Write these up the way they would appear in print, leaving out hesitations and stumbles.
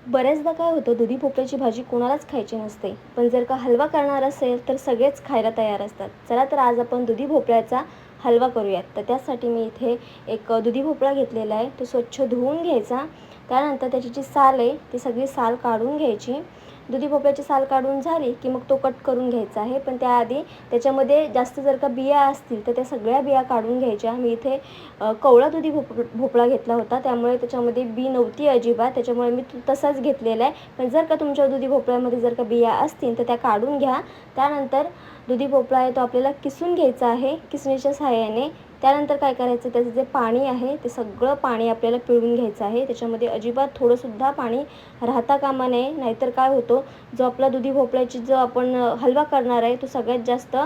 बऱ्याचदा काय होतं, दुधी भोपळ्याची भाजी कोणालाच खायची नसते, पण जर का हलवा करणार असेल तर सगळेच खायला तयार असतात. चला तर आज आपण दुधी भोपळ्याचा हलवा करूयात. तर त्यासाठी मी इथे एक दुधी भोपळा घेतलेला आहे. तो स्वच्छ धुवून घ्यायचा. त्यानंतर त्याची जी साल आहे ती सगळी साल काढून घ्यायची. दुधी भोपळ्याची साल काढून झाली की मग तो कट करून घ्यायचा आहे. पण त्याआधी त्याच्यामध्ये जास्त जर का बिया असतील तर त्या सगळ्या बिया काढून घ्यायच्या. मी इथे कवळा दुधी भोपळा घेतला होता, त्यामुळे त्याच्यामध्ये बी नव्हती अजिबात, त्याच्यामुळे मी तसाच घेतलेला आहे. पण जर का तुमच्या दुधी भोपळ्यामध्ये जर का बिया असतील तर त्या काढून घ्या. त्यानंतर दुधी भोपळा आहे तो आपल्याला किसून घ्यायचा आहे किसणीच्या सहाय्याने. त्यानंतर काय करायचं, त्याचं जे पाणी आहे ते सगळं पाणी आपल्याला पिळून घ्यायचं आहे. त्याच्यामध्ये अजिबात थोडंसुद्धा पाणी राहता कामा नये, नाहीतर काय होतो, जो आपला दुधी भोपळ्याची जो आपण हलवा करणार आहे तो सगळ्यात जास्त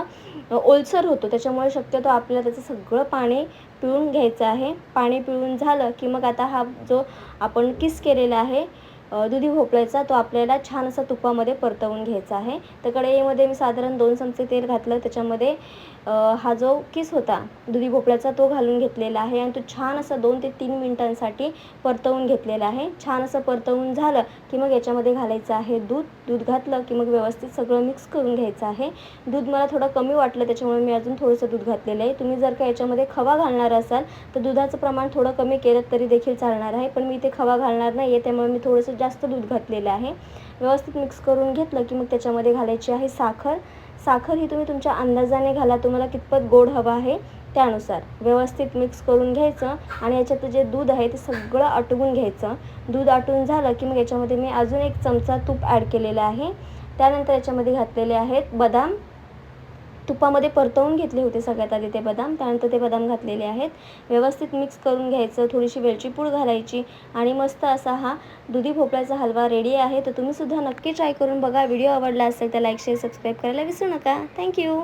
ओलसर होतो. त्याच्यामुळे शक्यतो आपल्याला त्याचं सगळं पाणी पिळून घ्यायचं आहे. पाणी पिळून झालं की मग आता हा जो आपण किस केलेला आहे दुधी भोपळ्याचा, तो आपल्याला छान असा तुपामध्ये परतवून घ्यायचा आहे. तर कढईमध्ये मी साधारण 2 चमचे तेल घातलं. त्याच्यामध्ये हा जो किस होता दुधी भोपळ्याचा तो घालून घेतलेला आहे आणि तो छान असा 2 ते 3 मिनिटांसाठी परतवून घेतलेला आहे. छान असं परतवून झालं की मग याच्यामध्ये घालायचं आहे दूध. दूध घातलं की मग व्यवस्थित सगळं मिक्स करून घ्यायचं आहे. दूध मला थोडं कमी वाटलं, त्याच्यामुळे मी अजून थोडंसं दूध घातलेलं आहे. तुम्ही जर का याच्यामध्ये खवा घालणार असाल तर दुधाचं प्रमाण थोडं कमी केलं तरी देखील चालणार आहे, पण मी इथे खवा घालणार नाही आहे, त्यामुळे मी थोडंसं जास्त दूध घातलेलं आहे. व्यवस्थित मिक्स करून घेतलं की मग त्याच्यामध्ये घालायची आहे साखर. साखर ही तुम्ही तुमच्या अंदाजाने घाला, तुम्हाला कितपत गोड हवा आहे त्यानुसार. व्यवस्थित मिक्स करून घ्यायचं आणि याच्यात जे दूध आहे ते सगळं आटवून घ्यायचं. दूध आटून झालं की मग याच्यामध्ये मी अजून 1 चमचा तूप ॲड केलेलं आहे. त्यानंतर याच्यामध्ये घातलेले आहेत बदाम. तुपामध्ये परतवून घेतले होते सगळ्यात आधी ते बदाम, त्यानंतर ते बदाम घातलेले आहेत. व्यवस्थित मिक्स करून घ्यायचं. थोडीशी वेलची पूड घालायची आणि मस्त असा हा दुधी भोपळ्याचा हलवा रेडी आहे. तर तुम्हीसुद्धा नक्की ट्राय करून बघा. व्हिडिओ आवडला असेल तर लाईक, शेअर, सबस्क्राईब करायला विसरू नका. थँक्यू.